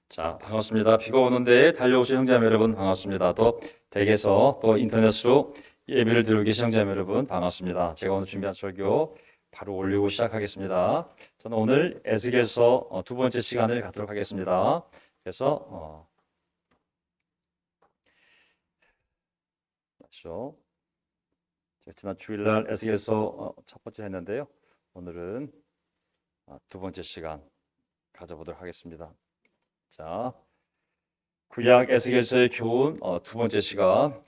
자, 반갑습니다. 비가 오는데 달려오신 형제자매 여러분 반갑습니다. 또 댁에서 또 인터넷으로 예배를 드리고 계신 형제자매 여러분 반갑습니다. 제가 오늘 준비한 설교 바로 올리고 시작하겠습니다. 저는 오늘 에스겔서 두 번째 시간을 갖도록 하겠습니다. 그래서 맞죠? 제가 지난 주일날 에스겔서 첫 번째 했는데요. 오늘은 두 번째 시간 가져보도록 하겠습니다. 자, 구약 에스겔서의 교훈 두 번째 시간.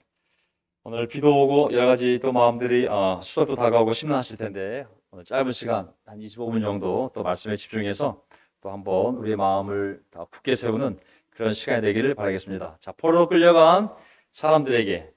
오늘 비도 오고 여러 가지 또 마음들이 수업도 다가오고 심란하실 텐데 오늘 짧은 시간 한 25분 정도 또 말씀에 집중해서 또 한번 우리의 마음을 다 굳게 세우는 그런 시간이 되기를 바라겠습니다. 자, 포로로 끌려간 사람들에게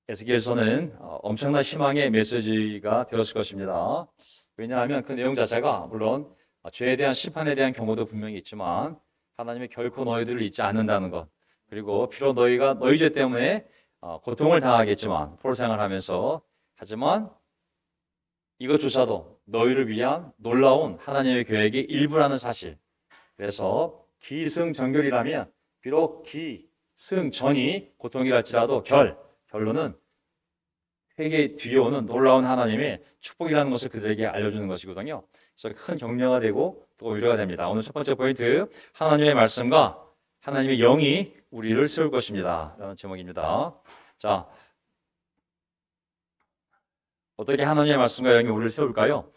에스겔서는 엄청난 희망의 메시지가 되었을 것입니다. 왜냐하면 그 내용 자체가 물론 죄에 대한 심판에 대한 경고도 분명히 있지만 하나님이 결코 너희들을 잊지 않는다는 것, 그리고 비록 너희가 너희 죄 때문에 고통을 당하겠지만 포로 생활하면서, 하지만 이것조차도 너희를 위한 놀라운 하나님의 계획의 일부라는 사실. 그래서 기승전결이라면 비록 기승전이 고통이랄지라도 결론은 회개 뒤에 오는 놀라운 하나님의 축복이라는 것을 그들에게 알려주는 것이거든요. 그래서 큰 격려가 되고 또 위로가 됩니다. 오늘 첫 번째 포인트, 하나님의 말씀과 하나님의 영이 우리를 세울 것입니다 라는 제목입니다. 자, 어떻게 하나님의 말씀과 영이 우리를 세울까요?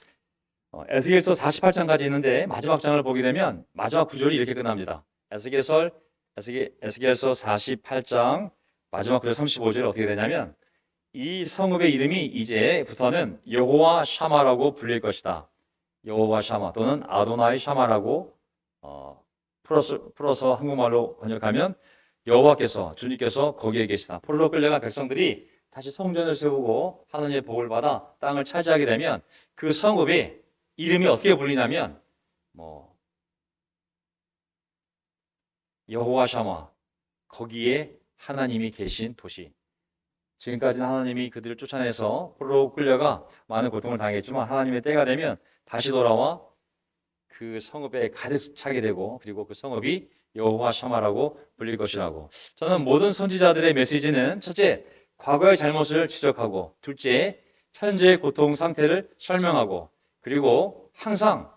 에스겔서 48장까지 있는데 마지막 장을 보게 되면 마지막 구절이 이렇게 끝납니다. 에스겔서 48장 마지막 구절 35절에 어떻게 되냐면, 이 성읍의 이름이 이제부터는 여호와 샤마라고 불릴 것이다. 여호와 샤마 또는 아도나이 샤마라고 풀어서 한국말로 번역하면 여호와께서, 주님께서 거기에 계시다. 포로로 끌려간 백성들이 다시 성전을 세우고 하나님의 복을 받아 땅을 차지하게 되면 그 성읍의 이름이 어떻게 불리냐면 여호와 샤마, 거기에 하나님이 계신 도시. 지금까지는 하나님이 그들을 쫓아내서 포로로 끌려가 많은 고통을 당했지만 하나님의 때가 되면 다시 돌아와 그 성읍에 가득 차게 되고, 그리고 그 성읍이 여호와 샤마라고 불릴 것이라고. 저는 모든 선지자들의 메시지는 첫째, 과거의 잘못을 지적하고, 둘째, 현재의 고통 상태를 설명하고, 그리고 항상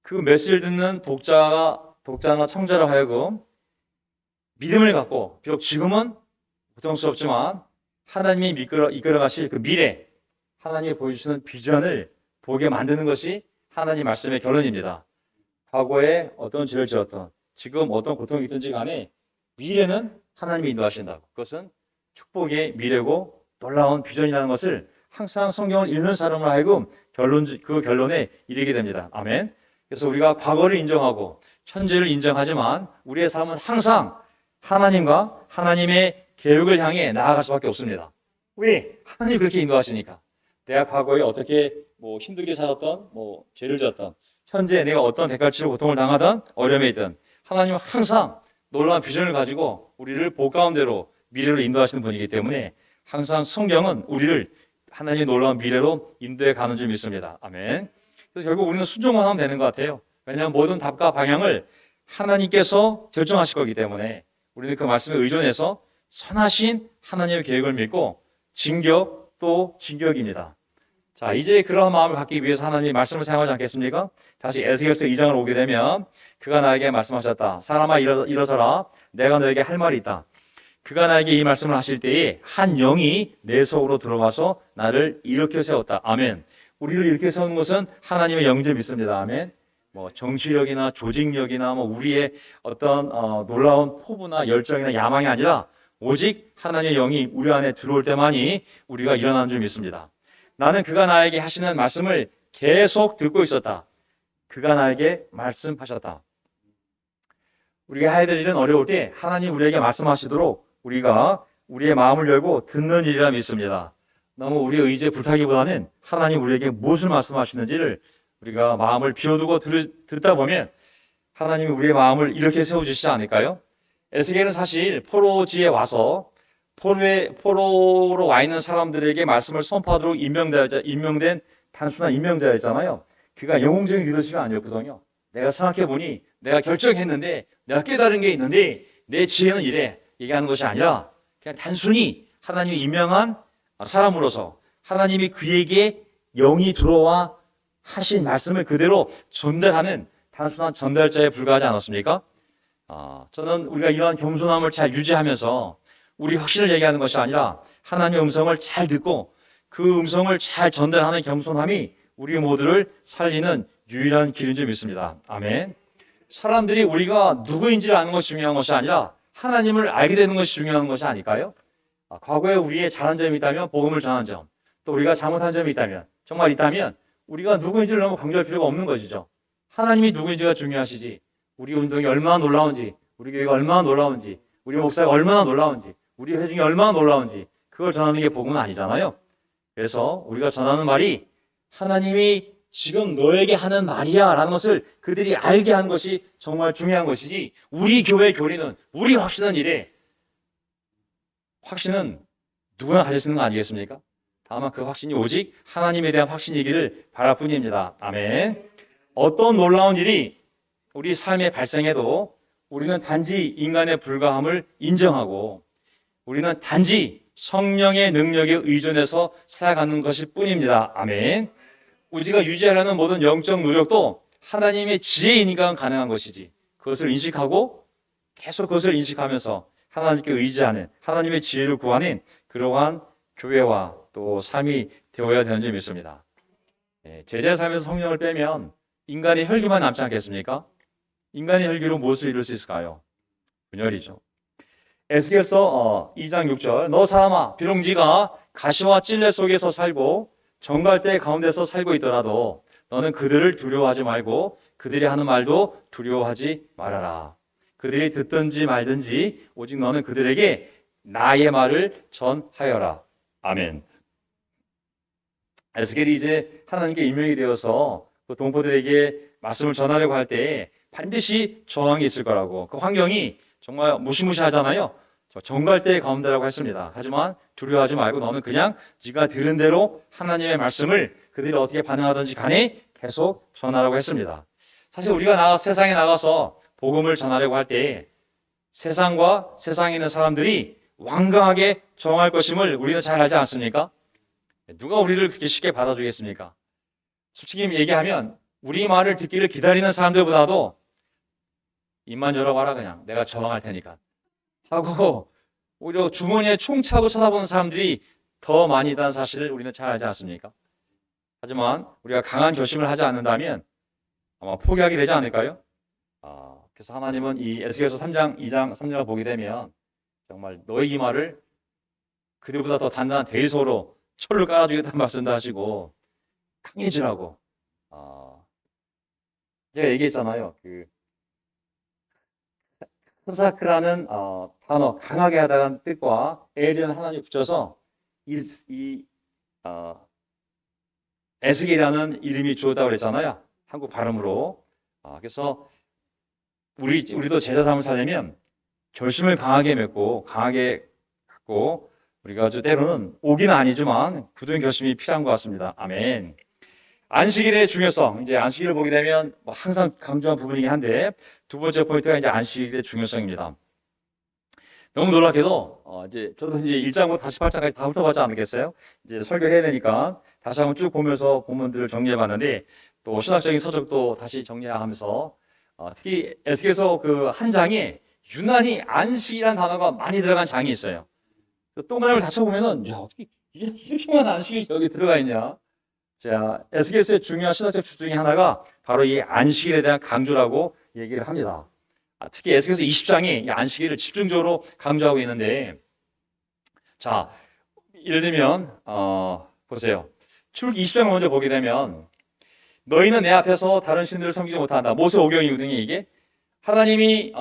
그 메시지를 듣는 독자나 청자로 하여금 믿음을 갖고, 비록 지금은 고통스럽지만 하나님이 이끌어 가실 그 미래, 하나님이 보여주시는 비전을 보게 만드는 것이 하나님 말씀의 결론입니다. 과거에 어떤 죄를 지었던, 지금 어떤 고통이 있든지 간에 미래는 하나님이 인도하신다고. 그것은 축복의 미래고 놀라운 비전이라는 것을 항상 성경을 읽는 사람을 하여금 그 결론에 이르게 됩니다. 아멘. 그래서 우리가 과거를 인정하고 현재를 인정하지만 우리의 삶은 항상 하나님과 하나님의 계획을 향해 나아갈 수밖에 없습니다. 왜? 하나님이 그렇게 인도하시니까. 내가 과거에 어떻게 힘들게 살았던, 죄를 지었던, 현재 내가 어떤 대가를 치르고 고통을 당하던, 어려움에 있던, 하나님은 항상 놀라운 비전을 가지고 우리를 복 가운데로 미래로 인도하시는 분이기 때문에 항상 성경은 우리를 하나님의 놀라운 미래로 인도해 가는 줄 믿습니다. 아멘. 그래서 결국 우리는 순종만 하면 되는 것 같아요. 왜냐하면 모든 답과 방향을 하나님께서 결정하실 거기 때문에 우리는 그 말씀에 의존해서 선하신 하나님의 계획을 믿고 진격 또 진격입니다. 자, 이제 그러한 마음을 갖기 위해서 하나님이 말씀을 사용하지 않겠습니까? 다시 에스겔서 2장을 오게 되면 그가 나에게 말씀하셨다. 사람아, 일어서라. 내가 너에게 할 말이 있다. 그가 나에게 이 말씀을 하실 때에 한 영이 내 속으로 들어와서 나를 일으켜 세웠다. 아멘. 우리를 일으켜 세우는 것은 하나님의 영줄 믿습니다. 아멘. 정치력이나 조직력이나 우리의 어떤 놀라운 포부나 열정이나 야망이 아니라 오직 하나님의 영이 우리 안에 들어올 때만이 우리가 일어나는 줄 믿습니다. 나는 그가 나에게 하시는 말씀을 계속 듣고 있었다. 그가 나에게 말씀하셨다. 우리가 해야 될 일은 어려울 때 하나님 우리에게 말씀하시도록 우리가 우리의 마음을 열고 듣는 일이라 믿습니다. 너무 우리의 의지에 불타기보다는 하나님 우리에게 무엇을 말씀하시는지를 우리가 마음을 비워두고 듣다 보면 하나님이 우리의 마음을 이렇게 세워주시지 않을까요? 에스겔은 사실 포로지에 와서 포로로 와 있는 사람들에게 말씀을 선포하도록 임명된 단순한 임명자였잖아요. 그가 영웅적인 리더십이 아니었거든요. 내가 생각해 보니 내가 결정했는데 내가 깨달은 게 있는데 내 지혜는 이래 얘기하는 것이 아니라 그냥 단순히 하나님이 임명한 사람으로서 하나님이 그에게 영이 들어와 하신 말씀을 그대로 전달하는 단순한 전달자에 불과하지 않았습니까? 저는 우리가 이러한 겸손함을 잘 유지하면서 우리 확신을 얘기하는 것이 아니라 하나님의 음성을 잘 듣고 그 음성을 잘 전달하는 겸손함이 우리 모두를 살리는 유일한 길인 줄 믿습니다. 아멘. 사람들이 우리가 누구인지를 아는 것이 중요한 것이 아니라 하나님을 알게 되는 것이 중요한 것이 아닐까요? 과거에 우리의 잘한 점이 있다면 복음을 전한 점, 또 우리가 잘못한 점이 있다면, 정말 있다면 우리가 누구인지를 너무 강조할 필요가 없는 것이죠. 하나님이 누구인지가 중요하시지, 우리 운동이 얼마나 놀라운지, 우리 교회가 얼마나 놀라운지, 우리 목사가 얼마나 놀라운지, 우리 회중이 얼마나 놀라운지 그걸 전하는 게 복음은 아니잖아요. 그래서 우리가 전하는 말이 하나님이 지금 너에게 하는 말이야 라는 것을 그들이 알게 하는 것이 정말 중요한 것이지, 우리 교회 교리는, 우리 확신은 이래. 확신은 누구나 가질 수 있는 거 아니겠습니까? 다만 그 확신이 오직 하나님에 대한 확신이기를 바랄 뿐입니다. 아멘. 어떤 놀라운 일이 우리 삶에 발생해도 우리는 단지 인간의 불가함을 인정하고 우리는 단지 성령의 능력에 의존해서 살아가는 것일 뿐입니다. 아멘. 우리가 유지하려는 모든 영적 노력도 하나님의 지혜이니까 가능한 것이지, 그것을 인식하고 계속 그것을 인식하면서 하나님께 의지하는, 하나님의 지혜를 구하는 그러한 교회와 또 삶이 되어야 되는 줄 믿습니다. 제자의 삶에서 성령을 빼면 인간의 혈기만 남지 않겠습니까? 인간의 혈기로 무엇을 이룰 수 있을까요? 분열이죠. 에스겔서 2장 6절, 너 사람아, 비록 네가 가시와 찔레 속에서 살고 정갈대 가운데서 살고 있더라도 너는 그들을 두려워하지 말고 그들이 하는 말도 두려워하지 말아라. 그들이 듣든지 말든지 오직 너는 그들에게 나의 말을 전하여라. 아멘. 에스겔이 이제 하나님께 임명이 되어서 그 동포들에게 말씀을 전하려고 할 때 반드시 저항이 있을 거라고, 그 환경이 정말 무시무시하잖아요. 정갈대 가운데라고 했습니다. 하지만 두려워하지 말고 너는 그냥 네가 들은 대로 하나님의 말씀을 그들이 어떻게 반응하든지 간에 계속 전하라고 했습니다. 사실 우리가 세상에 나가서 복음을 전하려고 할 때 세상과 세상에 있는 사람들이 완강하게 저항할 것임을 우리는 잘 알지 않습니까? 누가 우리를 그렇게 쉽게 받아주겠습니까? 솔직히 얘기하면 우리 말을 듣기를 기다리는 사람들보다도 입만 열어봐라, 그냥 내가 저항할 테니까 하고 오히려 주머니에 총 차고 쳐다보는 사람들이 더 많이 있다는 사실을 우리는 잘 알지 않습니까? 하지만 우리가 강한 결심을 하지 않는다면 아마 포기하게 되지 않을까요? 그래서 하나님은 이 에스겔서 3장 2장 3장을 보게 되면 정말 너의 이 말을 그들보다 더 단단한 대리소로 철을 깔아주겠다는 말씀도 하시고 강해지라고. 제가 얘기했잖아요. 그 크사크라는 단어, 강하게 하다라는 뜻과 엘이라는 하나님이 붙여서 에스겔이라는 이름이 주었다고 그랬잖아요. 한국 발음으로. 그래서 우리도 제자 삶을 살려면 결심을 강하게 맺고 강하게 갖고 우리가 아주 때로는 오기는 아니지만 굳은 결심이 필요한 것 같습니다. 아멘. 안식일의 중요성, 이제 안식일을 보게 되면 항상 강조한 부분이긴 한데 두 번째 포인트가 이제 안식일의 중요성입니다. 너무 놀랍게도 이제 저도 이제 1장부터 48장까지 다 훑어봤지 않겠어요? 이제 설교해야 되니까 다시 한번 쭉 보면서 본문들을 정리해봤는데 또 신학적인 서적도 다시 정리하면서 특히 에스겔서 그 한 장에 유난히 안식이라는 단어가 많이 들어간 장이 있어요. 동그라미를 닫혀보면은 야, 어떻게 이렇게만 안식이 여기 들어가 있냐? 자, 에스겔서의 중요한 신학적 주 중에 하나가 바로 이 안식일에 대한 강조라고 얘기를 합니다. 특히 에스겔서 20장이 이 안식일을 집중적으로 강조하고 있는데, 자, 예를 들면 보세요. 출애굽기 20장을 먼저 보게 되면 너희는 내 앞에서 다른 신들을 섬기지 못한다. 모세 오경이거든요. 이게 하나님이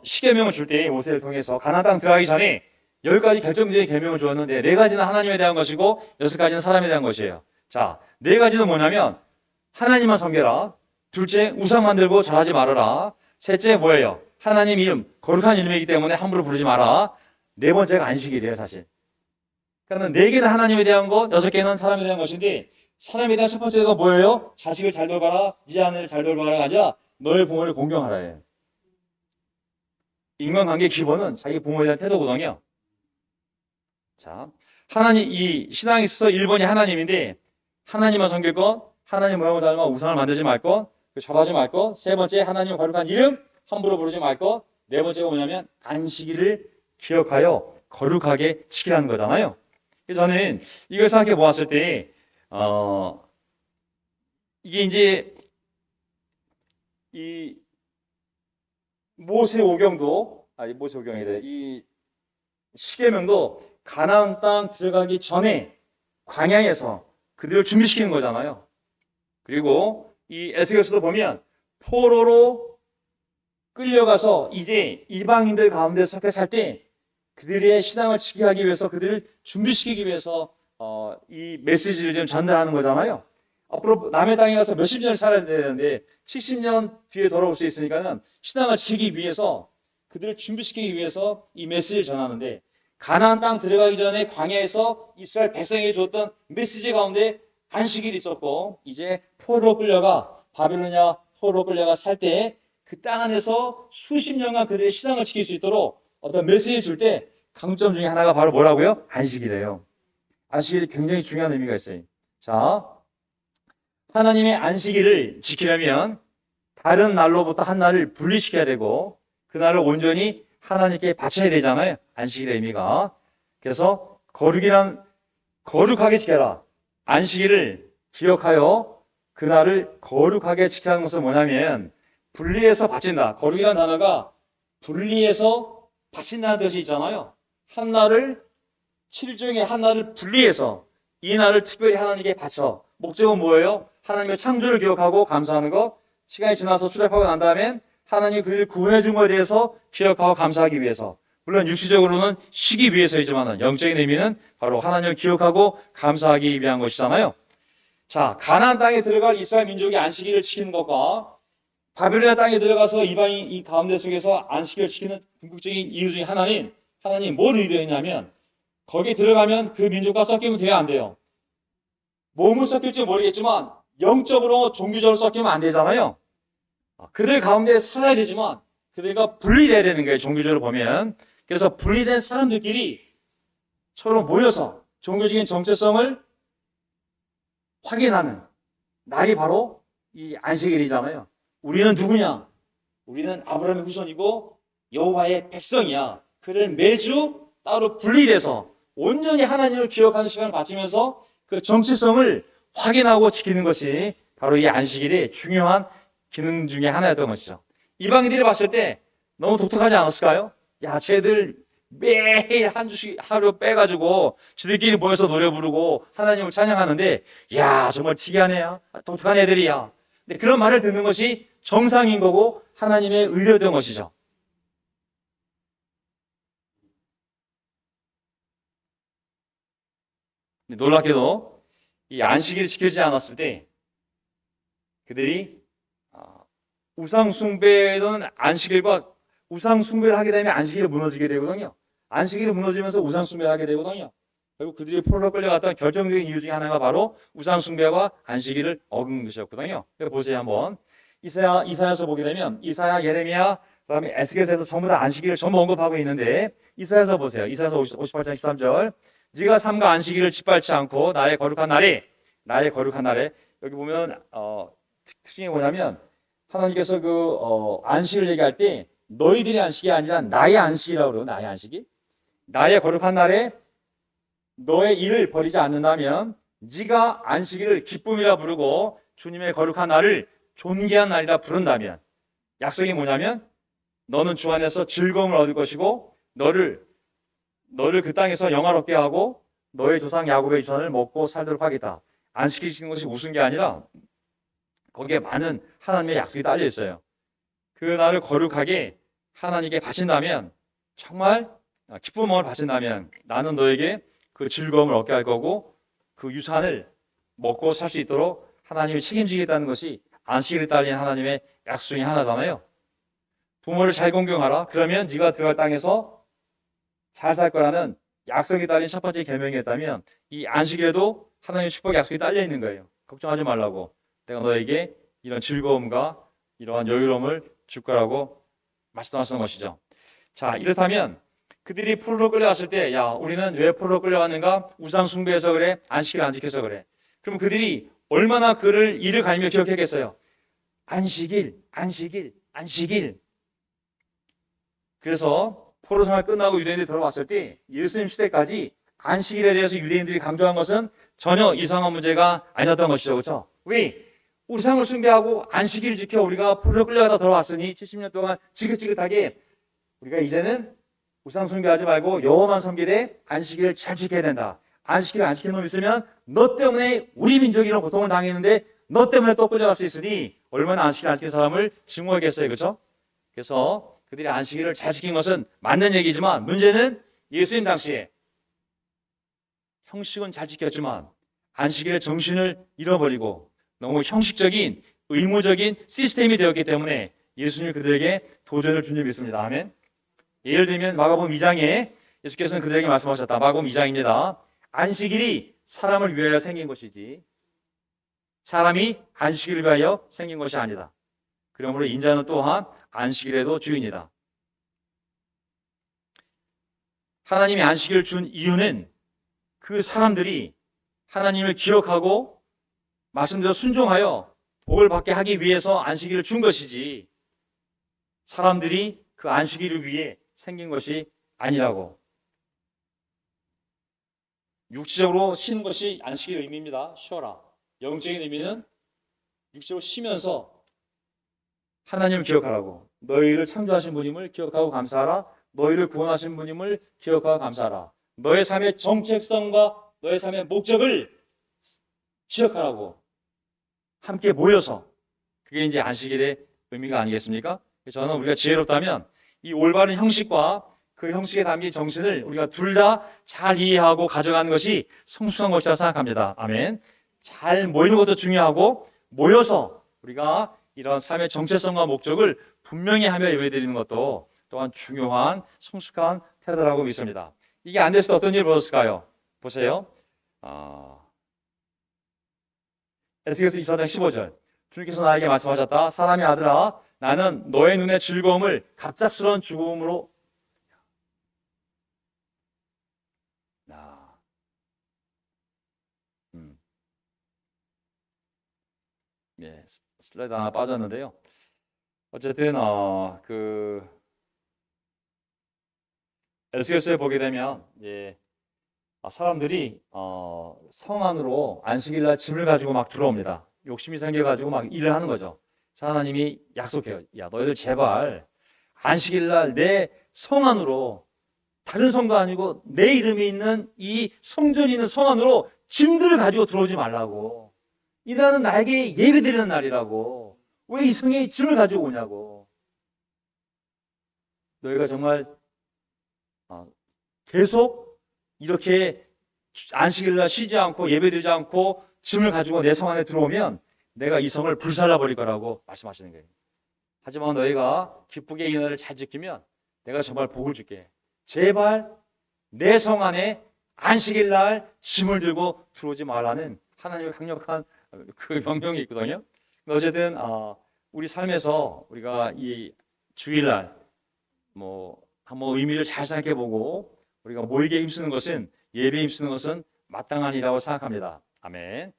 십계명을 줄 때 모세를 통해서 가나안 땅 들어가기 전에 10가지 결정적인 계명을 주었는데 4가지는 하나님에 대한 것이고 6가지는 사람에 대한 것이에요. 자, 4가지는 뭐냐면 하나님만 섬겨라. 둘째, 우상 만들고 절하지 말아라. 셋째 뭐예요? 하나님 이름, 거룩한 이름이기 때문에 함부로 부르지 마라. 4번째가 안식일이에요, 사실. 그러니까 4개는 하나님에 대한 것, 6개는 사람에 대한 것인데 사람에 대한 첫 번째가 뭐예요? 자식을 잘 돌봐라, 네 아내를 잘 돌봐라가 아니라 너의 부모를 공경하라 해. 인간관계 기본은 자기 부모에 대한 태도거든요. 자, 하나님, 이 신앙에 있어서 1번이 하나님인데, 하나님만 섬길 것, 하나님 모양을 닮아 우상을 만들지 말 것, 절하지 말 것, 세 번째 하나님 거룩한 이름 함부로 부르지 말 것, 네 번째가 뭐냐면 안식일을 기억하여 거룩하게 지키라는 거잖아요. 그래서 저는 이걸 생각해 보았을 때, 이게 이제 이 모세오경도, 아니 모세오경이래, 이 십계명도 가나안 땅 들어가기 전에 광야에서 그들을 준비시키는 거잖아요. 그리고 이 에스겔서도 보면 포로로 끌려가서 이제 이방인들 가운데서 살 때 그들의 신앙을 지키게 하기 위해서 그들을 준비시키기 위해서 이 메시지를 좀 전달하는 거잖아요. 앞으로 남의 땅에 가서 몇십 년을 살아야 되는데 70년 뒤에 돌아올 수 있으니까는 신앙을 지키기 위해서 그들을 준비시키기 위해서 이 메시지를 전하는데 가나안 땅 들어가기 전에 광야에서 이스라엘 백성에게 줬던 메시지 가운데 안식일이 있었고 이제 포로로 끌려가 바빌로니아 포로로 끌려가 살 때 그 땅 안에서 수십 년간 그들의 신앙을 지킬 수 있도록 어떤 메시지를 줄 때 강점 중에 하나가 바로 뭐라고요? 안식이래요. 안식일이 굉장히 중요한 의미가 있어요. 자, 하나님의 안식일을 지키려면 다른 날로부터 한 날을 분리시켜야 되고 그 날을 온전히 하나님께 바쳐야 되잖아요. 안식일의 의미가. 그래서 거룩하게 지켜라. 안식일을 기억하여 그 날을 거룩하게 지키라는 것은 뭐냐면 분리해서 바친다. 거룩이라는 단어가 분리해서 바친다는 뜻이 있잖아요. 한 날을 7일 중에 한 날을 분리해서 이 날을 특별히 하나님께 바쳐. 목적은 뭐예요? 하나님의 창조를 기억하고 감사하는 것. 시간이 지나서 출애굽하고 난 다음엔 하나님이 그를 구원해 준 것에 대해서 기억하고 감사하기 위해서. 물론 육시적으로는 쉬기 위해서이지만 영적인 의미는 바로 하나님을 기억하고 감사하기 위한 것이잖아요. 자, 가나안 땅에 들어갈 이스라엘 민족이 안식일을 지키는 것과 바빌로니아 땅에 들어가서 이방인 이 가운데 속에서 안식일을 지키는 궁극적인 이유 중에 하나는 하나님이 뭘 의도했냐면 거기에 들어가면 그 민족과 섞이면 돼야 안 돼요. 몸은 섞일지 모르겠지만 영적으로 종교적으로 섞이면 안 되잖아요. 그들 가운데 살아야 되지만 그들과 분리돼야 되는 거예요. 종교적으로 보면. 그래서 분리된 사람들끼리 서로 모여서 종교적인 정체성을 확인하는 날이 바로 이 안식일이잖아요. 우리는 누구냐? 우리는 아브라함의 후손이고 여호와의 백성이야. 그를 매주 따로 분리돼서 온전히 하나님을 기억하는 시간을 바치면서 그 정체성을 확인하고 지키는 것이 바로 이 안식일의 중요한 기능 중에 하나였던 것이죠. 이방인들이 봤을 때 너무 독특하지 않았을까요? 야, 쟤들 매일 한 주씩 하루 빼가지고 지들끼리 모여서 노래 부르고 하나님을 찬양하는데 야, 정말 특이하네요. 독특한 애들이야. 근데 그런 말을 듣는 것이 정상인 거고 하나님의 의도였던 것이죠. 놀랍게도 이 안식일이 지켜지지 않았을 때 그들이 우상 숭배는 안식일과 우상 숭배를 하게 되면 안식일이 무너지게 되거든요. 안식일이 무너지면서 우상 숭배를 하게 되거든요. 결국 그들이 포로로 끌려갔던 결정적인 이유 중에 하나가 바로 우상 숭배와 안식일을 어긴 것이었거든요. 보세요 한번. 이사야서 보게 되면 이사야, 예레미야, 그다음에 에스겔서에서 전부 다 안식일을 전부 언급하고 있는데 이사야서 보세요. 이사야서 58장 13절. 네가 삼가 안식일을 짓밟지 않고 나의 거룩한 날에 여기 보면 특징이 뭐냐면 하나님께서 안식을 얘기할 때 너희들의 안식이 아니라 나의 안식이라고 그래요. 나의 안식이. 나의 거룩한 날에 너의 일을 버리지 않는다면 네가 안식일을 기쁨이라 부르고 주님의 거룩한 날을 존귀한 날이라 부른다면 약속이 뭐냐면 너는 주 안에서 즐거움을 얻을 것이고 너를 그 땅에서 영화롭게 하고 너의 조상 야곱의 유산을 먹고 살도록 하겠다. 안식일 지키는 것이 우스운 게 아니라 거기에 많은 하나님의 약속이 딸려 있어요. 그 날을 거룩하게 하나님께 바친다면 정말 기쁨을 바친다면 나는 너에게 그 즐거움을 얻게 할 거고 그 유산을 먹고 살 수 있도록 하나님이 책임지겠다는 것이 안식일에 딸린 하나님의 약속 중에 하나잖아요. 부모를 잘 공경하라. 그러면 네가 들어갈 땅에서 잘 살 거라는 약속이 딸린 첫 번째 계명이었다면 이 안식일에도 하나님의 축복의 약속이 딸려 있는 거예요. 걱정하지 말라고. 내가 너에게 이런 즐거움과 이러한 여유로움을 줄 거라고 말씀하시는 것이죠. 자, 이렇다면 그들이 포로로 끌려갔을 때, 야, 우리는 왜 포로로 끌려갔는가? 우상 숭배해서 그래? 안식일을 안 지켜서 그래? 그럼 그들이 얼마나 그를 이를 갈며 기억했겠어요? 안식일, 안식일, 안식일. 그래서 포로 생활 끝나고 유대인들이 돌아왔을 때 예수님 시대까지 안식일에 대해서 유대인들이 강조한 것은 전혀 이상한 문제가 아니었던 것이죠. 그렇죠? 왜? 우상을 숭배하고 안식일을 지켜 우리가 포로로 끌려가다 돌아왔으니 70년 동안 지긋지긋하게 우리가 이제는 우상 숭배하지 말고 여호와만 섬기되 안식일을 잘 지켜야 된다. 안식일을 안 지키는 놈 있으면 너 때문에 우리 민족이 이런 고통을 당했는데 너 때문에 또 끌려갈 수 있으니 얼마나 안식일 안 지킨 사람을 증오하겠어요. 그렇죠? 그래서 그들이 안식일을 잘 지킨 것은 맞는 얘기지만 문제는 예수님 당시에 형식은 잘 지켰지만 안식일의 정신을 잃어버리고 너무 형식적인 의무적인 시스템이 되었기 때문에 예수님이 그들에게 도전을 준 적이 있습니다. 아멘. 예를 들면 마가복음 2장에 예수께서는 그들에게 말씀하셨다. 마가복음 2장입니다. 안식일이 사람을 위하여 생긴 것이지 사람이 안식일을 위하여 생긴 것이 아니다. 그러므로 인자는 또한 안식일에도 주인이다. 하나님이 안식일을 준 이유는 그 사람들이 하나님을 기억하고 말씀대로 순종하여 복을 받게 하기 위해서 안식일을 준 것이지 사람들이 그 안식일을 위해 생긴 것이 아니라고. 육체적으로 쉬는 것이 안식일의 의미입니다. 쉬어라. 영적인 의미는 육체로 쉬면서 하나님을 기억하라고. 너희를 창조하신 분임을 기억하고 감사하라. 너희를 구원하신 분임을 기억하고 감사하라. 너의 삶의 정체성과 너의 삶의 목적을 기억하라고. 함께 모여서. 그게 이제 안식일의 의미가 아니겠습니까? 저는 우리가 지혜롭다면 이 올바른 형식과 그 형식에 담긴 정신을 우리가 둘 다 잘 이해하고 가져가는 것이 성숙한 것이라 생각합니다. 아멘. 잘 모이는 것도 중요하고 모여서 우리가 이런 삶의 정체성과 목적을 분명히 하며 예배드리는 것도 또한 중요한 성숙한 태도라고 믿습니다. 이게 안 됐을 때 어떤 일이 벌어졌을까요? 보세요. 에스겔서 24장 15절. 주님께서 나에게 말씀하셨다. 사람의 아들아, 나는 너의 눈의 즐거움을 갑작스러운 죽음으로 예, 슬라이드 하나 빠졌는데요. 어쨌든 에스겔서에 보게 되면 사람들이 성 안으로 안식일날 짐을 가지고 막 들어옵니다. 욕심이 생겨가지고 막 일을 하는 거죠. 하나님이 약속해요. 야, 너희들 제발 안식일날 내 성 안으로 다른 성도 아니고 내 이름이 있는 이 성전이 있는 성 안으로 짐들을 가지고 들어오지 말라고. 이 날은 나에게 예배드리는 날이라고. 왜 이 성에 짐을 가지고 오냐고. 너희가 정말 계속 이렇게 안식일날 쉬지 않고 예배드리지 않고 짐을 가지고 내 성 안에 들어오면 내가 이 성을 불살라 버릴 거라고 말씀하시는 거예요. 하지만 너희가 기쁘게 이 날을 잘 지키면 내가 정말 복을 줄게. 제발 내 성 안에 안식일날 짐을 들고 들어오지 말라는 하나님의 강력한 그 명령이 있거든요. 어쨌든 우리 삶에서 우리가 이 주일날 한번 의미를 잘 생각해보고 우리가 모이게 힘쓰는 것은 예배에 힘쓰는 것은 마땅한 일이라고 생각합니다. 아멘.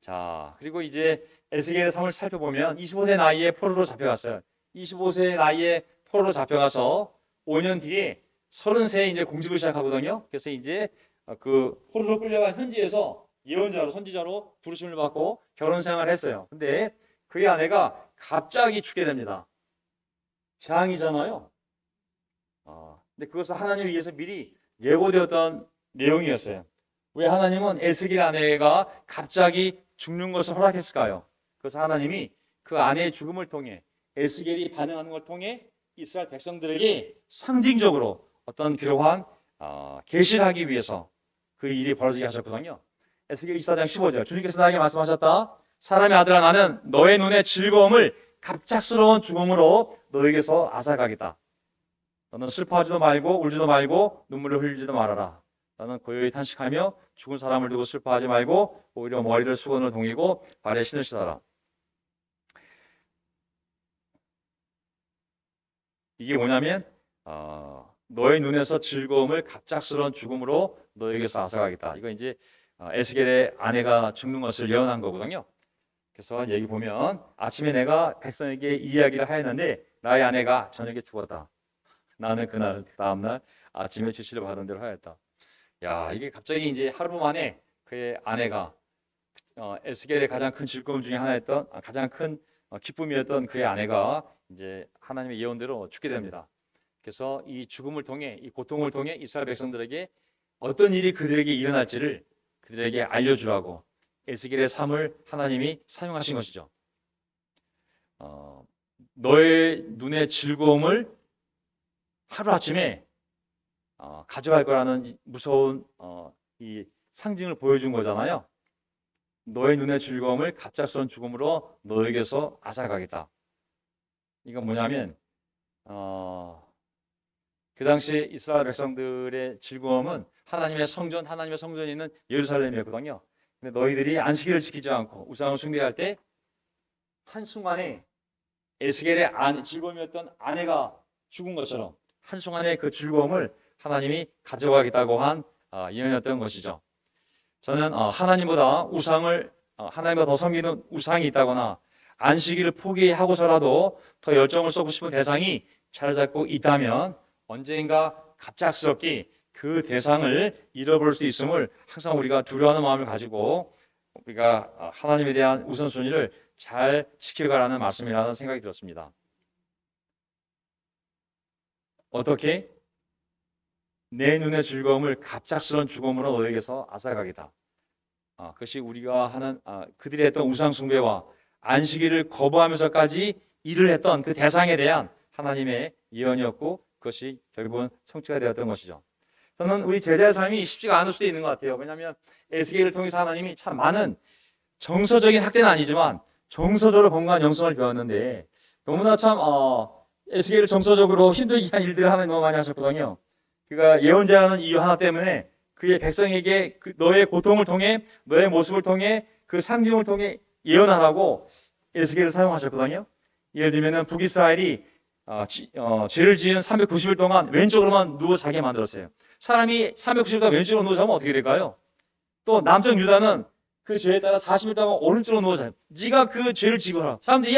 자, 그리고 이제 에스겔의 삶을 살펴보면 25세 나이에 포로로 잡혀갔어요. 25세 나이에 포로로 잡혀가서 5년 뒤에 30세에 이제 공직을 시작하거든요. 그래서 이제 그 포로로 끌려간 현지에서 예언자로 선지자로 부르심을 받고 결혼 생활을 했어요. 근데 그의 아내가 갑자기 죽게 됩니다. 재앙이잖아요. 근데 그것은 하나님을 위해서 미리 예고되었던 내용이었어요. 왜 하나님은 에스겔 아내가 갑자기 죽는 것을 허락했을까요? 그래서 하나님이 그 아내의 죽음을 통해 에스겔이 반응하는 걸 통해 이스라엘 백성들에게 상징적으로 어떤 그러한 계시를 하기 위해서 그 일이 벌어지게 하셨거든요. 에스겔 24장 15절. 주님께서 나에게 말씀하셨다. 사람의 아들아, 나는 너의 눈의 즐거움을 갑작스러운 죽음으로 너에게서 앗아가겠다. 너는 슬퍼하지도 말고 울지도 말고 눈물을 흘리지도 말아라. 너는 고요히 탄식하며 죽은 사람을 두고 슬퍼하지 말고 오히려 머리를 수건으로 동이고 발에 신을 씻어라. 이게 뭐냐면 너의 눈에서 즐거움을 갑작스러운 죽음으로 너에게서 앗아가겠다. 이거 이제 에스겔의 아내가 죽는 것을 예언한 거거든요. 그래서 여기 보면 아침에 내가 백성에게 이야기를 하였는데 나의 아내가 저녁에 죽었다. 나는 그날 다음날 아침에 지시를 받은 대로 하였다. 야, 이게 갑자기 이제 하루 만에 그의 아내가 에스겔의 가장 큰 즐거움 중에 하나였던 가장 큰 기쁨이었던 그의 아내가 이제 하나님의 예언대로 죽게 됩니다. 그래서 이 죽음을 통해 이 고통을 통해 이스라엘 백성들에게 어떤 일이 그들에게 일어날지를 그들에게 알려주라고 에스겔의 삶을 하나님이 사용하신 것이죠. 너의 눈의 즐거움을 하루아침에 가져갈 거라는 무서운 이 상징을 보여준 거잖아요. 너의 눈의 즐거움을 갑작스러운 죽음으로 너에게서 앗아가겠다. 이건 뭐냐면 그 당시 이스라엘 백성들의 즐거움은 하나님의 성전이 있는 예루살렘이었거든요. 근데 너희들이 안식일을 지키지 않고 우상을 숭배할 때 한순간에 에스겔의 즐거움이었던 아내가 죽은 것처럼 한순간에 그 즐거움을 하나님이 가져가겠다고 한 예언이었던 것이죠. 저는 하나님보다 더 섬기는 우상이 있다거나 안식일을 포기하고서라도 더 열정을 쏟고 싶은 대상이 자리 잡고 있다면 언젠가 갑작스럽게 그 대상을 잃어버릴 수 있음을 항상 우리가 두려워하는 마음을 가지고 우리가 하나님에 대한 우선순위를 잘 지켜가라는 말씀이라는 생각이 들었습니다. 어떻게? 내 눈의 즐거움을 갑작스러운 죽음으로 너에게서 앗아가겠다. 그것이 우리가 하는 그들이 했던 우상 숭배와 안식일을 거부하면서까지 일을 했던 그 대상에 대한 하나님의 예언이었고 그것이 결국은 성취가 되었던 것이죠. 저는 우리 제자의 삶이 쉽지가 않을 수도 있는 것 같아요. 왜냐하면 에스겔을 통해서 하나님이 참 많은 정서적인 학대는 아니지만 정서적으로 건강한 영성을 배웠는데 너무나 참 에스겔을 정서적으로 힘들게 한 일들을 하나님 너무 많이 하셨거든요. 그가 예언자라는 이유 하나 때문에 그의 백성에게 너의 고통을 통해 너의 모습을 통해 그 상징을 통해 예언하라고 에스겔을 사용하셨거든요. 예를 들면 북이스라엘이 죄를 지은 390일 동안 왼쪽으로만 누워 자게 만들었어요. 사람이 390일 동안 왼쪽으로 누워 자면 어떻게 될까요? 또 남쪽 유다는 그 죄에 따라 40일 동안 오른쪽으로 누워 자요. 네가 그 죄를 지거라. 사람들이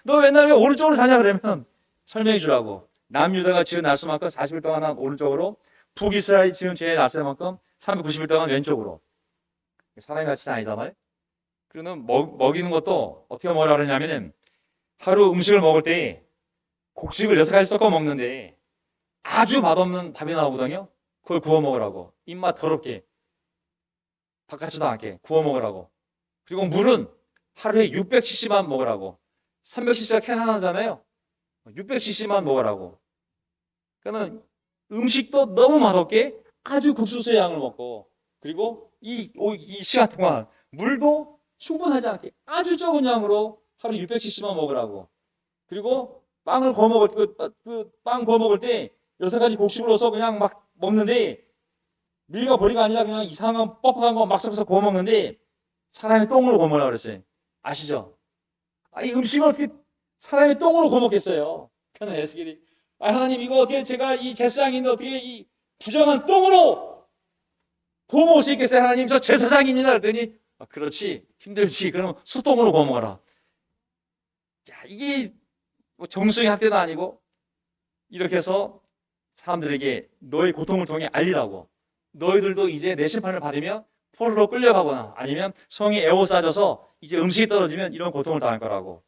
너 맨날 왜 오른쪽으로 자냐 그러면 설명해 주라고. 남유다가 지은 날수만큼 40일 동안 오른쪽으로, 북이스라엘이 지은 죄의 날수만큼 390일 동안 왼쪽으로. 사람이 같이 아니잖아요. 그러면 먹이는 것도 어떻게 먹으라 그러냐면 하루 음식을 먹을 때 곡식을 6가지 섞어 먹는데 아주 맛없는 답이 나오거든요. 그걸 구워 먹으라고. 입맛 더럽게 바깥지도 않게 구워 먹으라고. 그리고 물은 하루에 600cc만 먹으라고. 300cc가 캔 하나잖아요. 600cc만 먹으라고. 그러니까 음식도 너무 맛없게 아주 국수수의 양을 먹고, 그리고 이 시간 동안 물도 충분하지 않게 아주 적은 양으로 하루 600cc만 먹으라고. 그리고 빵을 구워 먹을 빵 구워 먹을 때 6가지 곡식을 넣어서 그냥 막 먹는데 밀과 보리가 아니라 그냥 이상한 뻑뻑한 거 막 섞어서 구워 먹는데 사람이 똥으로 구워 먹으라고 그랬어요. 아시죠? 이 음식을 어떻게 사람이 똥으로 구워 먹겠어요? 그러나 에스겔이 하나님 이거 어떻게 제가 이 제사장인데 어떻게 이 부정한 똥으로 구워 먹을 수 있겠어요? 하나님 저 제사장입니다. 그랬더니 그렇지 힘들지. 그럼 수똥으로 구워 먹어라. 이게 뭐 정수의 학대도 아니고 이렇게 해서 사람들에게 너의 고통을 통해 알리라고. 너희들도 이제 내 심판을 받으면 포로로 끌려가거나 아니면 성이 에워싸져서 이제 음식이 떨어지면 이런 고통을 당할 거라고.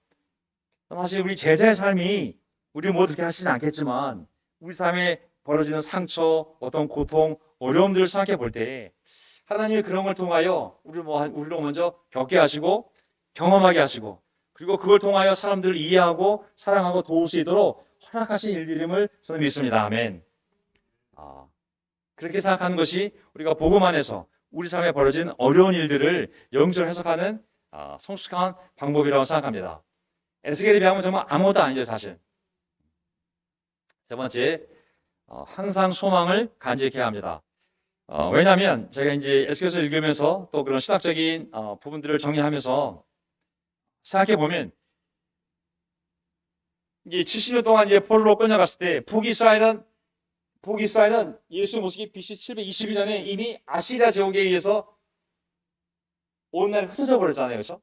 사실 우리 제자의 삶이 우리 모두 그렇게 하시지 않겠지만 우리 삶에 벌어지는 상처, 어떤 고통, 어려움들을 생각해 볼 때 하나님이 그런 걸 통하여 우리로 먼저 겪게 하시고 경험하게 하시고 그리고 그걸 통하여 사람들을 이해하고 사랑하고 도울 수 있도록 허락하신 일들임을 저는 믿습니다. 아멘. 그렇게 생각하는 것이 우리가 복음 안에서 우리 삶에 벌어진 어려운 일들을 영적으로 해석하는 성숙한 방법이라고 생각합니다. 에스겔에 비하면 정말 아무것도 아니죠, 사실. 세 번째, 항상 소망을 간직해야 합니다. 왜냐하면 제가 이제 에스겔서 읽으면서 또 그런 신학적인 부분들을 정리하면서 생각해 보면 이제 70년 동안 이제 포로로 끌려갔을 때 북이스라엘은 예수 모시기 BC 722년에 이미 아시리아 제국에 의해서 오늘날 흩어져 버렸잖아요. 그렇죠?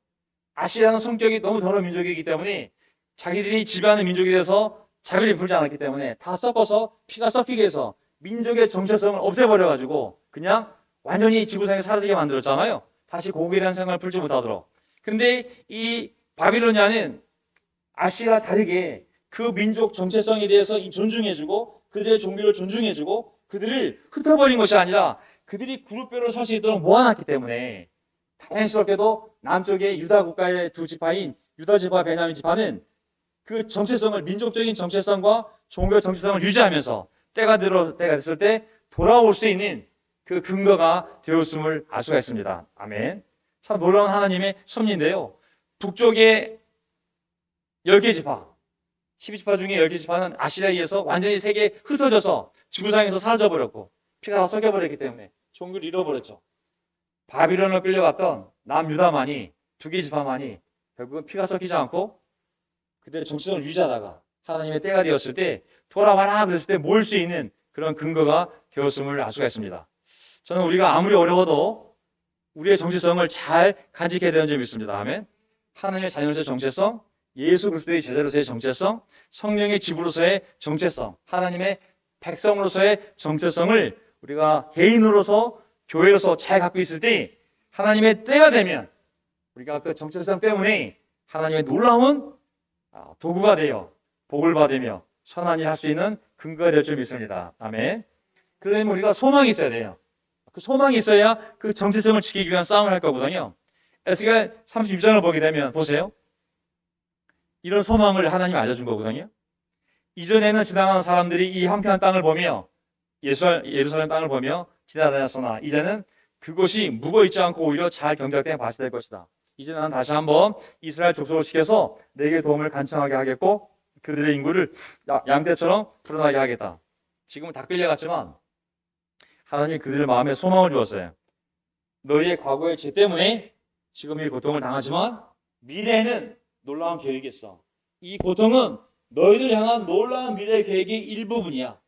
아시리아는 성격이 너무 더러운 민족이기 때문에 자기들이 지배하는 민족이 돼서 자비를 베풀지 않았기 때문에 다 섞어서 피가 섞이게 해서 민족의 정체성을 없애버려가지고 그냥 완전히 지구상에 사라지게 만들었잖아요. 다시 고국에 대한 생각을 풀지 못하도록. 근데 이 바빌로니아는 아시아와 다르게 그 민족 정체성에 대해서 존중해주고 그들의 종교를 존중해주고 그들을 흩어버린 것이 아니라 그들이 그룹별로 살 수 있도록 모아놨기 때문에 다행스럽게도 남쪽의 유다 국가의 두 지파인 유다 지파, 베냐민 지파는 그 정체성을 민족적인 정체성과 종교 정체성을 유지하면서 때가 됐을 때 돌아올 수 있는 그 근거가 되었음을 알 수가 있습니다. 아멘. 참 놀라운 하나님의 섭리인데요. 북쪽의 10개 지파, 12지파 중에 10개 지파는 아시리아에 의해서 완전히 세계에 흩어져서 지구상에서 사라져버렸고 피가 다 섞여버렸기 때문에 종교를 잃어버렸죠. 바빌론을 끌려갔던 남유다만이, 2개 지파만이 결국은 피가 섞이지 않고 그들의 정체성을 유지하다가 하나님의 때가 되었을 때 돌아와라 그랬을 때 모일 수 있는 그런 근거가 되었음을 알 수가 있습니다. 저는 우리가 아무리 어려워도 우리의 정체성을 잘 간직해야 되는 점이 있습니다. 아멘. 하나님의 자녀로서의 정체성, 예수 그리스도의 제자로서의 정체성, 성령의 집으로서의 정체성, 하나님의 백성으로서의 정체성을 우리가 개인으로서 교회로서 잘 갖고 있을 때 하나님의 때가 되면 우리가 그 정체성 때문에 하나님의 놀라운 도구가 되어 복을 받으며 선한 일 할 수 있는 근거가 될 줄 믿습니다. 아멘. 그러려면 우리가 소망이 있어야 돼요. 그 소망이 있어야 그 정체성을 지키기 위한 싸움을 할 거거든요. 에스겔 36장을 보게 되면 보세요. 이런 소망을 하나님이 알려준 거거든요. 이전에는 지나가는 사람들이 이 한편 땅을 보며 예루살렘 땅을 보며 지나다녔으나 이제는 그곳이 묵어있지 않고 오히려 잘 경작되어 발시될 것이다. 이제 나는 다시 한번 이스라엘 족속을 시켜서 내게 도움을 간청하게 하겠고 그들의 인구를 양떼처럼 불어나게 하겠다. 지금은 다 끌려갔지만 하나님이 그들의 마음에 소망을 주었어요. 너희의 과거의 죄 때문에 지금 이 고통을 당하지만 미래에는 놀라운 계획이 있어. 이 고통은 너희들 향한 놀라운 미래 계획의 일부분이야.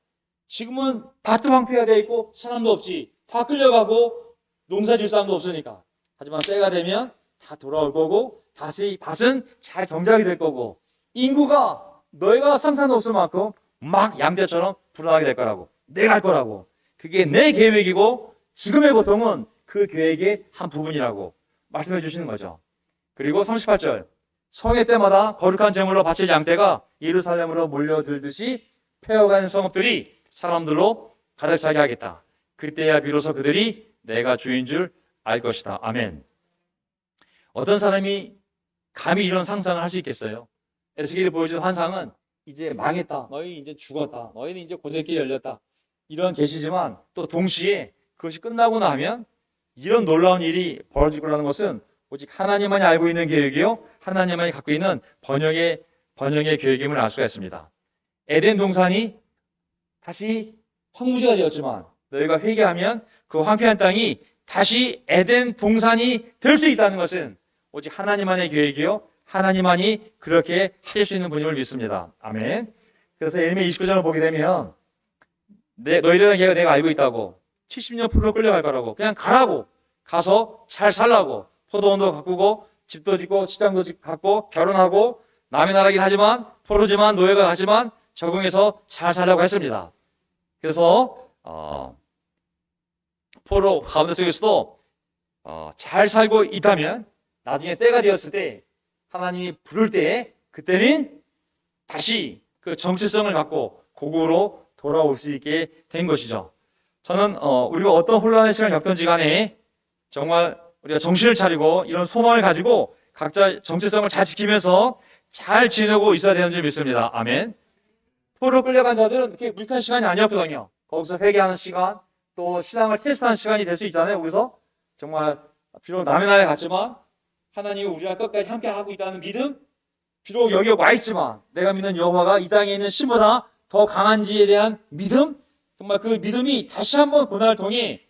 지금은 밭도 황폐화되어 있고 사람도 없지. 다 끌려가고 농사질 사람도 없으니까. 하지만 때가 되면 다 돌아올 거고 다시 밭은 잘 경작이 될 거고 인구가 너희가 상상도 없을 만큼 막 양떼처럼 불어나게 될 거라고. 내가 할 거라고. 그게 내 계획이고 지금의 고통은 그 계획의 한 부분이라고 말씀해 주시는 거죠. 그리고 38절 성회 때마다 거룩한 제물로 바칠 양떼가 예루살렘으로 몰려들듯이 폐허간 성읍들이 사람들로 가득 차게 하겠다. 그때야 비로소 그들이 내가 주인 줄 알 것이다. 아멘. 어떤 사람이 감히 이런 상상을 할 수 있겠어요? 에스겔이 보여준 환상은 이제 망했다. 너희 이제 죽었다. 너희는 이제 고생길이 열렸다. 이런 계시지만 또 동시에 그것이 끝나고 나면 이런 놀라운 일이 벌어질 거라는 것은 오직 하나님만이 알고 있는 계획이요 하나님만이 갖고 있는 번영의 계획임을 알 수가 있습니다. 에덴 동산이 다시 황무지가 되었지만 너희가 회개하면 그 황폐한 땅이 다시 에덴 동산이 될 수 있다는 것은 오직 하나님만의 계획이요 하나님만이 그렇게 하실 수 있는 분임을 믿습니다. 아멘. 그래서 예레미야 29장을 보게 되면 너희들은 내가 알고 있다고 70년 풀로 끌려갈 거라고 그냥 가라고 가서 잘 살라고 포도원도 가꾸고 집도 짓고 직장도 갖고 결혼하고 남의 나라긴 하지만 포로지만 노예가 가지만 적응해서 잘 살라고 했습니다. 그래서 포로 가운데 속에서도 잘 살고 있다면 나중에 때가 되었을 때 하나님이 부를 때에 그때는 다시 그 정체성을 갖고 고국으로 돌아올 수 있게 된 것이죠. 저는 우리가 어떤 혼란의 시간을 겪든지 간에 정말 우리가 정신을 차리고 이런 소망을 가지고 각자 정체성을 잘 지키면서 잘 지내고 있어야 되는 줄 믿습니다. 아멘. 포로로 끌려간 자들은 그렇게 무익한 시간이 아니었거든요. 거기서 회개하는 시간, 또 신앙을 테스트하는 시간이 될 수 있잖아요. 거기서 정말 비록 남의 나라에 갔지만 하나님이 우리와 끝까지 함께 하고 있다는 믿음, 비록 여기에 와 있지만 내가 믿는 여호와가 이 땅에 있는 신보다 더 강한지에 대한 믿음, 정말 그 믿음이 다시 한번 고난을 통해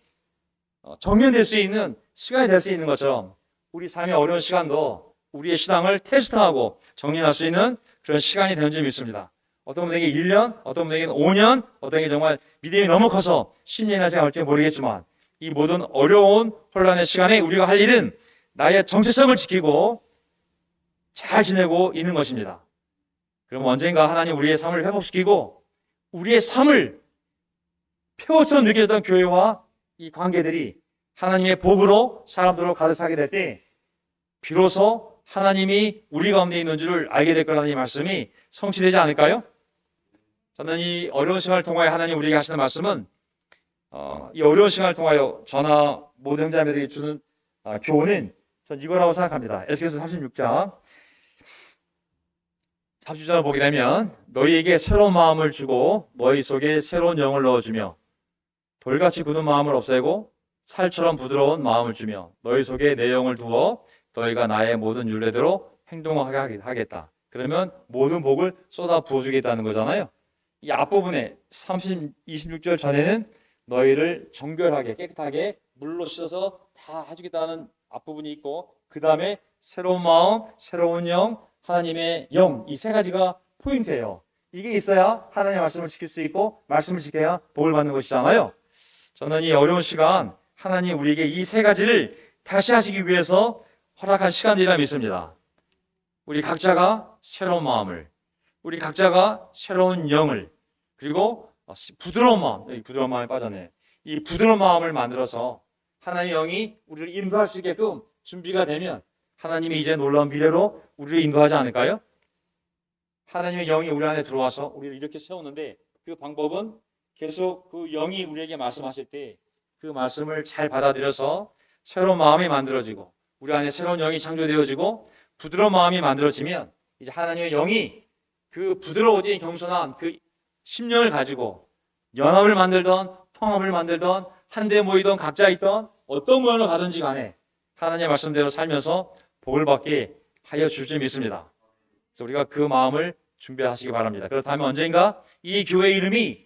정면될 수 있는 시간이 될 수 있는 것처럼 우리 삶의 어려운 시간도 우리의 신앙을 테스트하고 정리할 수 있는 그런 시간이 되는 줄 믿습니다. 어떤 분에게 1년, 어떤 분에게는 5년, 어떤 분에게 정말 믿음이 너무 커서 10년이나 지날지 모르겠지만 이 모든 어려운 혼란의 시간에 우리가 할 일은 나의 정체성을 지키고 잘 지내고 있는 것입니다. 그럼 언젠가 하나님 우리의 삶을 회복시키고 우리의 삶을 폐허처럼 느껴졌던 교회와 이 관계들이 하나님의 복으로 사람들로 가득 차게 될 때 비로소 하나님이 우리 가운데 있는 줄을 알게 될 거라는 이 말씀이 성취되지 않을까요? 저는 이 어려운 시간을 통하여 하나님 우리에게 하시는 말씀은 이 어려운 시간을 통하여 저나 모든 형제자매들에게 주는 교훈은 전 이거라고 생각합니다. 에스겔서 36장 30절을 보게 되면 너희에게 새로운 마음을 주고 너희 속에 새로운 영을 넣어주며 돌같이 굳은 마음을 없애고 살처럼 부드러운 마음을 주며 너희 속에 내 영을 두어 너희가 나의 모든 율례대로 행동하게 하겠다. 그러면 모든 복을 쏟아 부어주겠다는 거잖아요. 이 앞부분에 26절 전에는 너희를 정결하게 깨끗하게 물로 씻어서 다 해주겠다는 앞부분이 있고 그 다음에 새로운 마음, 새로운 영, 하나님의 영, 이 세 가지가 포인트예요. 이게 있어야 하나님의 말씀을 지킬 수 있고 말씀을 지켜야 복을 받는 것이잖아요. 저는 이 어려운 시간 하나님 우리에게 이 세 가지를 다시 하시기 위해서 허락한 시간이라 믿습니다. 우리 각자가 새로운 마음을, 우리 각자가 새로운 영을, 그리고 부드러운 마음, 여기 부드러운 마음에 빠졌네. 이 부드러운 마음을 만들어서 하나님의 영이 우리를 인도할 수 있게끔 준비가 되면 하나님이 이제 놀라운 미래로 우리를 인도하지 않을까요? 하나님의 영이 우리 안에 들어와서 우리를 이렇게 세우는데 그 방법은 계속 그 영이 우리에게 말씀하실 때 그 말씀을 잘 받아들여서 새로운 마음이 만들어지고 우리 안에 새로운 영이 창조되어지고 부드러운 마음이 만들어지면 이제 하나님의 영이 그 부드러워진 겸손한 그 심령을 가지고 연합을 만들던 통합을 만들던 한데 모이던 각자 있던 어떤 모양을 가든지 간에 하나님의 말씀대로 살면서 복을 받게 하여 줄 줄 믿습니다. 그래서 우리가 그 마음을 준비하시기 바랍니다. 그렇다면 언젠가 이 교회 이름이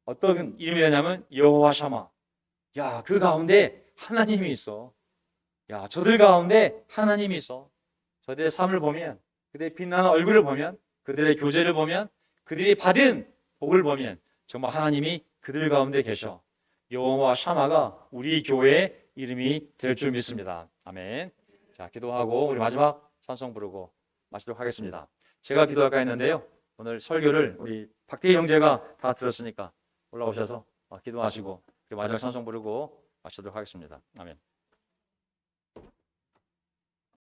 어떤 이름이 되냐면 여호와 샤마. 야, 그 가운데 하나님이 있어. 야, 저들 가운데 하나님이 있어. 저들의 삶을 보면, 그들의 빛나는 얼굴을 보면, 그들의 교제를 보면, 그들이 받은 복을 보면 정말 하나님이 그들 가운데 계셔. 여호와 샤마가 우리 교회의 이름이 될 줄 믿습니다. 아멘. 자, 기도하고 우리 마지막 찬송 부르고 마치도록 하겠습니다. 제가 기도할까 했는데요. 오늘 설교를 우리 박태희 형제가 다 들었으니까 올라오셔서 기도하시고 마지막 찬송 부르고 마치도록 하겠습니다. 아멘.